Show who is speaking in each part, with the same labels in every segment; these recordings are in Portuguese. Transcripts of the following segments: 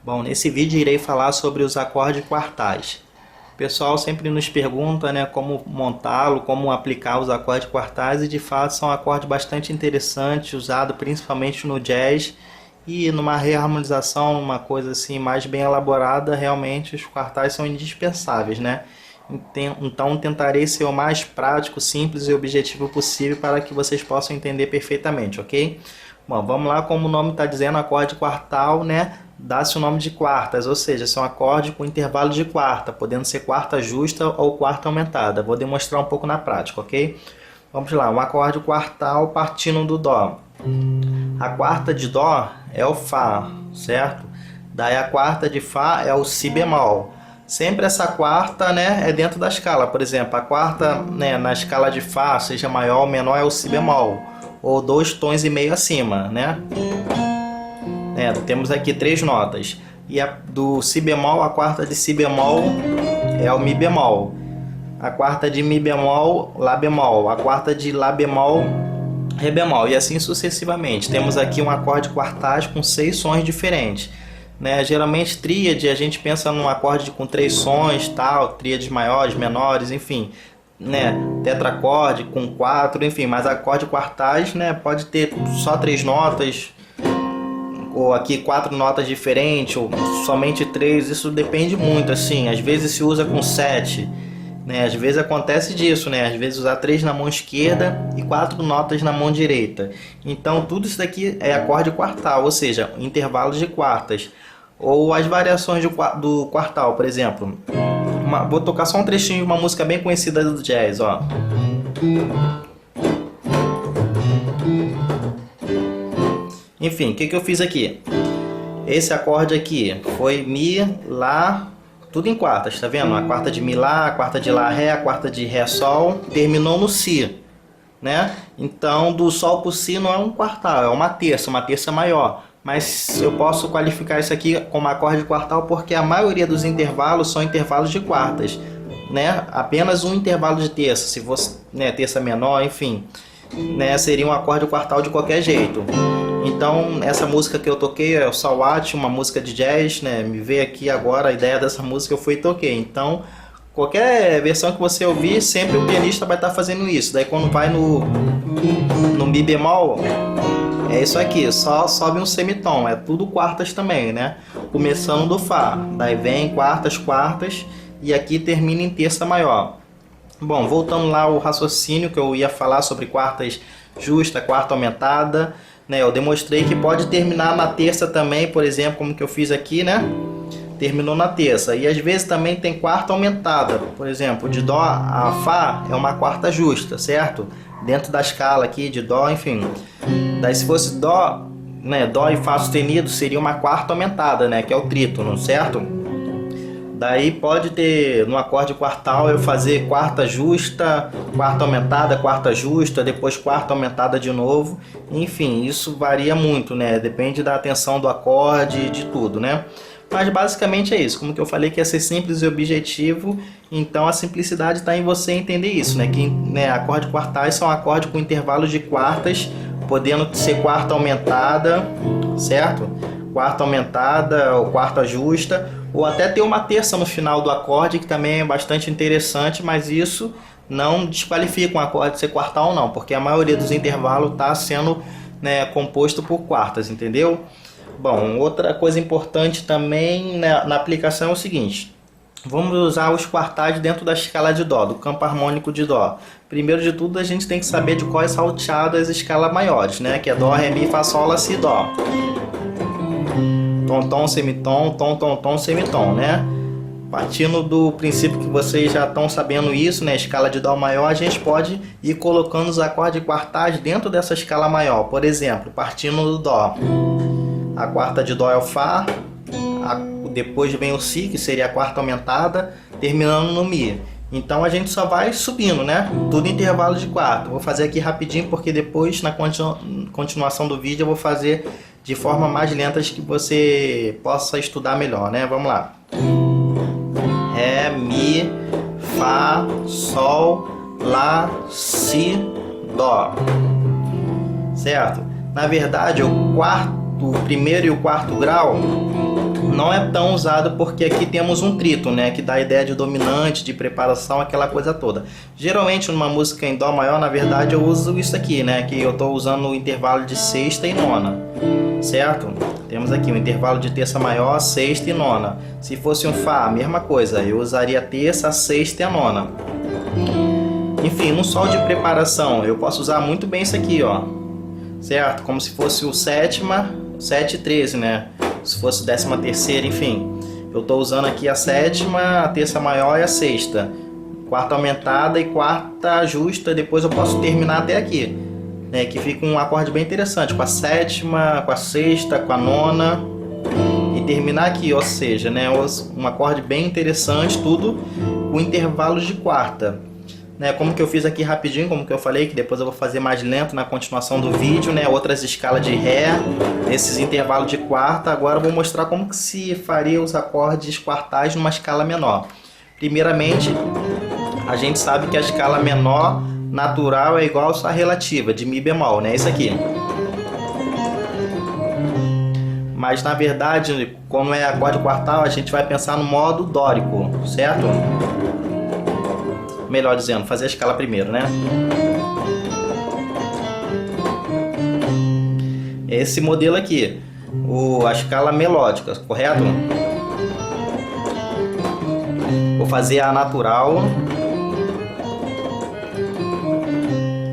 Speaker 1: Bom, nesse vídeo irei falar sobre os acordes quartais. O pessoal sempre nos pergunta, né, como montá-lo, como aplicar os acordes quartais, e de fato são acordes bastante interessantes, usados principalmente no jazz, e numa reharmonização, uma coisa assim mais bem elaborada, realmente os quartais são indispensáveis, né? Então tentarei ser o mais prático, simples e objetivo possível para que vocês possam entender perfeitamente, ok? Bom, vamos lá, como o nome está dizendo, acorde quartal, né? Dá-se o nome de quartas, ou seja, são acordes com intervalo de quarta, podendo ser quarta justa ou quarta aumentada. Vou demonstrar um pouco na prática, ok? Vamos lá, um acorde quartal partindo do Dó. A quarta de Dó é o Fá, certo? Daí a quarta de Fá é o Si bemol. Sempre essa quarta, né, é dentro da escala. Por exemplo, a quarta, né, na escala de Fá, seja maior ou menor, é o Si bemol, ou 2,5 tons acima, né? Temos aqui 3 notas. E do Si bemol, a quarta de Si bemol é o Mi bemol. A quarta de Mi bemol, Lá bemol. A quarta de Lá bemol, Ré bemol. E assim sucessivamente. Temos aqui um acorde quartais com 6 sons diferentes. Geralmente tríade, a gente pensa num acorde com 3 sons, tal, tríades maiores, menores, enfim. Tetracorde com 4, enfim. Mas acorde quartais, pode ter só 3 notas, ou aqui 4 notas diferentes, ou somente 3, isso depende muito, assim, às vezes se usa com 7, às vezes acontece disso, às vezes usar 3 na mão esquerda e 4 notas na mão direita. Então tudo isso daqui é acorde quartal, ou seja, intervalos de quartas, ou as variações do quartal, por exemplo. Vou tocar só um trechinho de uma música bem conhecida do jazz, ó. Enfim, o que eu fiz aqui? Esse acorde aqui foi Mi, Lá, tudo em quartas, tá vendo? A quarta de Mi, Lá, a quarta de Lá, Ré, a quarta de Ré, Sol, terminou no Si, né? Então, do Sol pro Si não é um quartal, é uma terça maior. Mas eu posso qualificar isso aqui como acorde quartal porque a maioria dos intervalos são intervalos de quartas, né? Apenas um intervalo de terça, se fosse, terça menor, enfim, seria um acorde quartal de qualquer jeito. Então, essa música que eu toquei é o Salwat, uma música de jazz, Me veio aqui agora a ideia dessa música, eu fui e toquei. Então, qualquer versão que você ouvir, sempre o pianista vai estar fazendo isso. Daí quando vai no Mi bemol, é isso aqui, só sobe um semitom, é tudo quartas também, Começando do Fá, daí vem quartas, e aqui termina em terça maior. Bom, voltando lá ao raciocínio que eu ia falar sobre quartas justa, quarta aumentada, eu demonstrei que pode terminar na terça também, por exemplo, como que eu fiz aqui, terminou na terça. E às vezes também tem quarta aumentada, por exemplo, de Dó a Fá é uma quarta justa, certo? Dentro da escala aqui de Dó, enfim. Daí se fosse Dó, Dó e Fá sustenido seria uma quarta aumentada, que é o trítono, certo? Daí pode ter no acorde quartal eu fazer quarta justa, quarta aumentada, quarta justa, depois quarta aumentada de novo. Enfim, isso varia muito, Depende da atenção do acorde e de tudo, Mas basicamente é isso. Como que eu falei que ia ser simples e objetivo, então a simplicidade está em você entender isso, Que acordes quartais são acordes com intervalos de quartas, podendo ser quarta aumentada, certo? Quarta aumentada ou quarta justa, ou até ter uma terça no final do acorde, que também é bastante interessante, mas isso não desqualifica um acorde ser quartal não, porque a maioria dos intervalos está sendo composto por quartas, entendeu? Bom, outra coisa importante também na aplicação é o seguinte: vamos usar os quartais dentro da escala de Dó, do campo harmônico de Dó. Primeiro de tudo, a gente tem que saber de qual é salteado as escalas maiores, que é Dó, Ré, Mi, Fá, Sol, Lá, Si, Dó. Tom, tom, semitom, tom, tom, tom, semitom, Partindo do princípio que vocês já estão sabendo isso, escala de Dó maior, a gente pode ir colocando os acordes quartais dentro dessa escala maior. Por exemplo, partindo do Dó, a quarta de Dó é o Fá, depois vem o Si, que seria a quarta aumentada, terminando no Mi. Então a gente só vai subindo, Tudo intervalo de quarta. Vou fazer aqui rapidinho porque depois na continuação do vídeo eu vou fazer de forma mais lenta que você possa estudar melhor, Vamos lá. Ré, Mi, Fá, Sol, Lá, Si, Dó. Certo? Na verdade, o primeiro e o quarto grau não é tão usado porque aqui temos um trítono, né, que dá a ideia de dominante, de preparação, aquela coisa toda. Geralmente numa música em dó maior, na verdade eu uso isso aqui, né, que eu estou usando o intervalo de sexta e nona, certo? Temos aqui o intervalo de terça maior, sexta e nona. Se fosse um fá, a mesma coisa, eu usaria a terça, a sexta e a nona. Enfim, no sol de preparação eu posso usar muito bem isso aqui, ó, certo? Como se fosse o sétima, 7 e 13, né? Se fosse 13ª, enfim. Eu estou usando aqui a sétima, a terça maior e a sexta. Quarta aumentada e quarta justa, depois eu posso terminar até aqui, né? Que fica um acorde bem interessante, com a sétima, com a sexta, com a nona. E terminar aqui, ou seja, né? Um acorde bem interessante, tudo com intervalos de quarta. Né, como que eu fiz aqui rapidinho, como que eu falei, que depois eu vou fazer mais lento na continuação do vídeo, né, outras escalas de Ré, esses intervalos de quarta. Agora eu vou mostrar como que se faria os acordes quartais numa escala menor. Primeiramente, a gente sabe que a escala menor natural é igual a sua relativa, de Mi bemol, né, isso aqui. Mas na verdade, como é acorde quartal, a gente vai pensar no modo dórico, certo? Melhor dizendo, fazer a escala primeiro, né? Esse modelo aqui, a escala melódica, correto? Vou fazer a natural.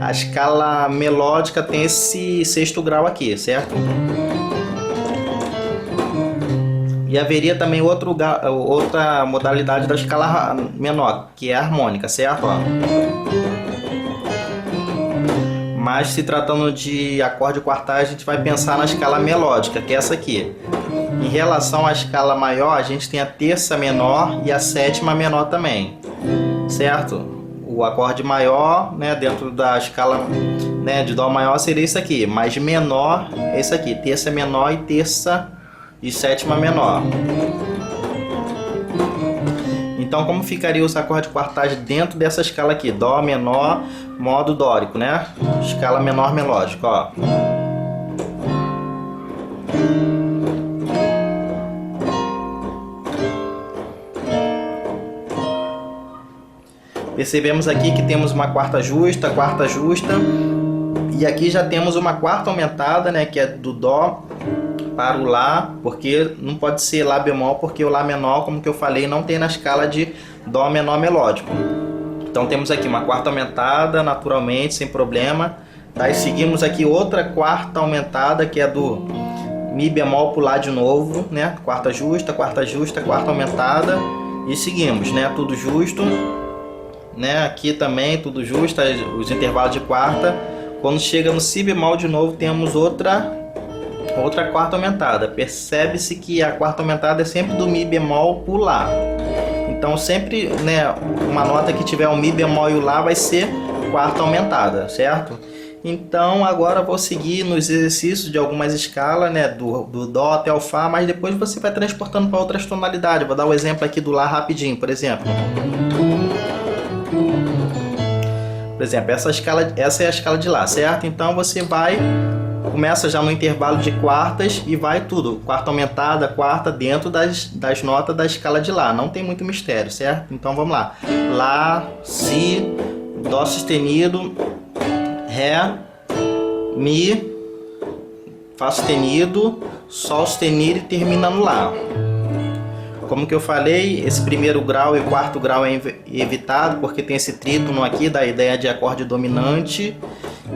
Speaker 1: A escala melódica tem esse sexto grau aqui, certo? E haveria também outra modalidade da escala menor, que é a harmônica, certo? Ó. Mas se tratando de acorde quartais, a gente vai pensar na escala melódica, que é essa aqui. Em relação à escala maior, a gente tem a terça menor e a sétima menor também, certo? O acorde maior, né, dentro da escala, né, de dó maior seria isso aqui, mas menor é isso aqui, terça menor e terça e sétima menor. Então, como ficaria os acordes quartais dentro dessa escala aqui? Dó menor, modo dórico, né? Escala menor melódica, ó. Percebemos aqui que temos uma quarta justa, e aqui já temos uma quarta aumentada, né, que é do dó para o lá, porque não pode ser lá bemol, porque o lá menor, como que eu falei, não tem na escala de dó menor melódico. Então temos aqui uma quarta aumentada, naturalmente, sem problema. Tá? E seguimos aqui outra quarta aumentada, que é do Mi bemol para o lá de novo, né? Quarta justa, quarta aumentada. E seguimos, né? Tudo justo, né? Aqui também tudo justo, os intervalos de quarta. Quando chega no Si bemol de novo, temos outra quarta aumentada. Percebe-se que a quarta aumentada é sempre do Mi bemol pro Lá. Então sempre, né, uma nota que tiver um Mi bemol e o Lá vai ser quarta aumentada, certo? Então agora eu vou seguir nos exercícios de algumas escalas, né, do Dó até o Fá, mas depois você vai transportando para outras tonalidades. Vou dar o exemplo aqui do Lá rapidinho, por exemplo. Por exemplo, essa é a escala de Lá, certo? Então você começa já no intervalo de quartas e vai tudo, quarta aumentada, quarta, dentro das notas da escala de Lá. Não tem muito mistério, certo? Então vamos lá. Lá, Si, Dó sustenido, Ré, Mi, Fá sustenido, Sol sustenido e termina no Lá. Como que eu falei, esse primeiro grau e o quarto grau é evitado porque tem esse trítono aqui da ideia de acorde dominante.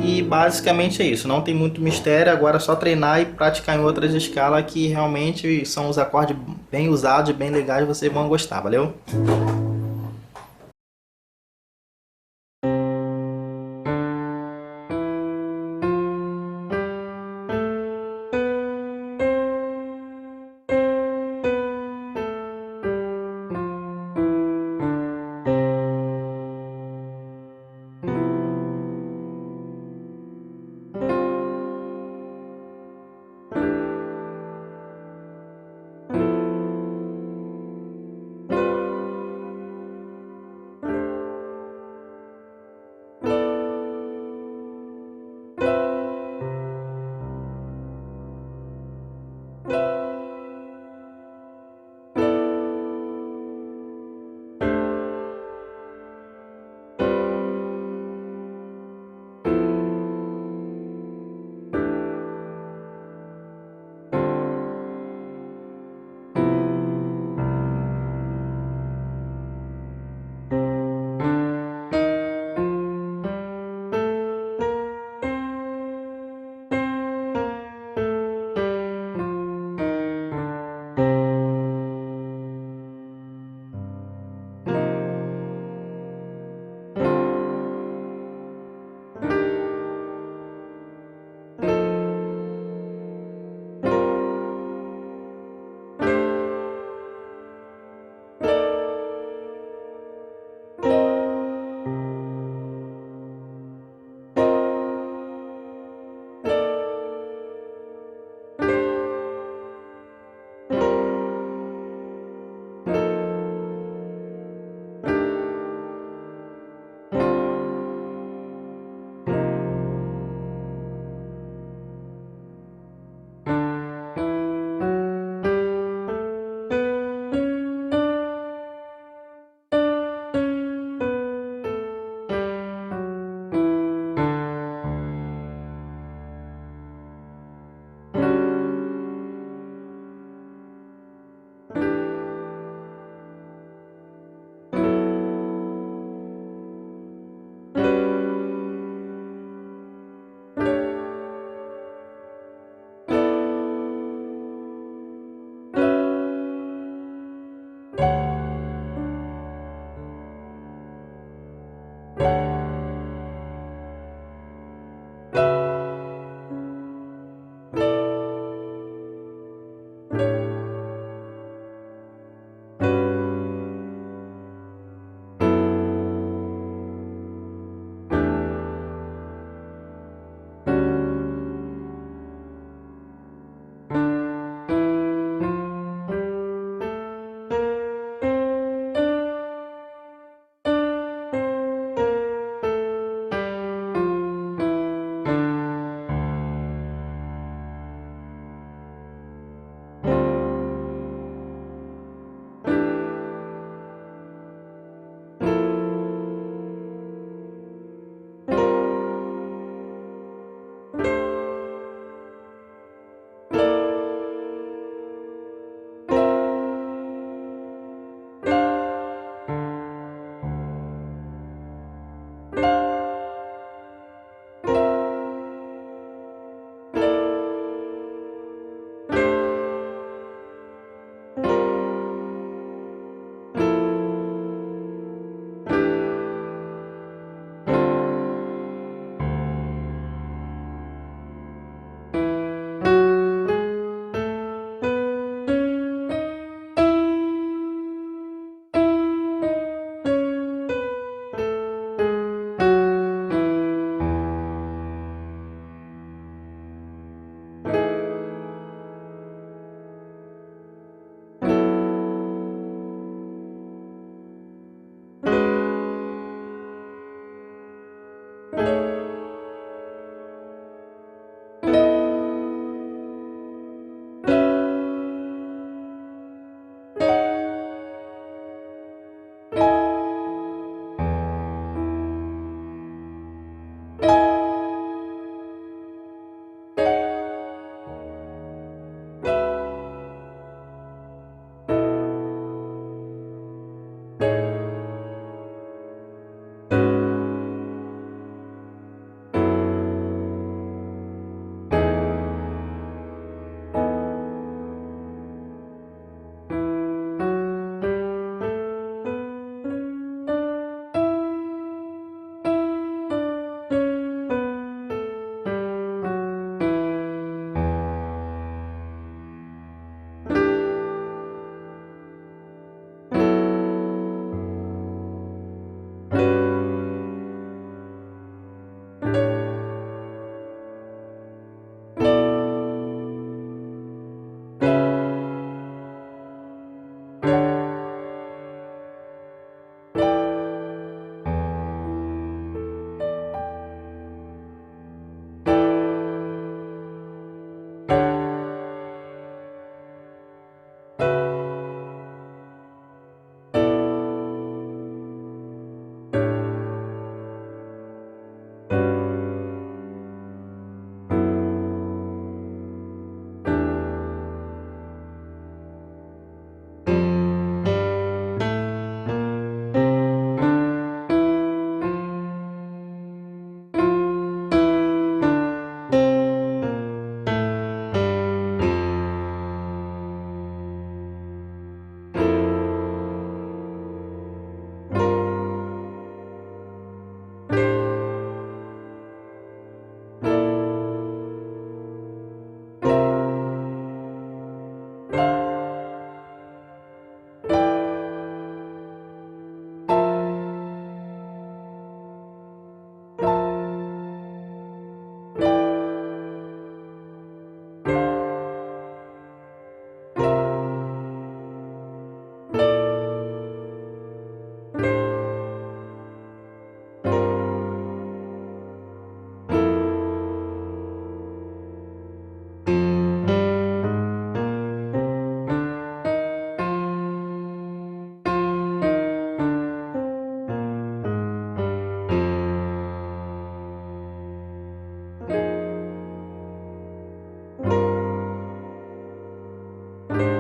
Speaker 1: E basicamente é isso, não tem muito mistério. Agora é só treinar e praticar em outras escalas que realmente são os acordes bem usados e bem legais, vocês vão gostar, valeu?
Speaker 2: Thank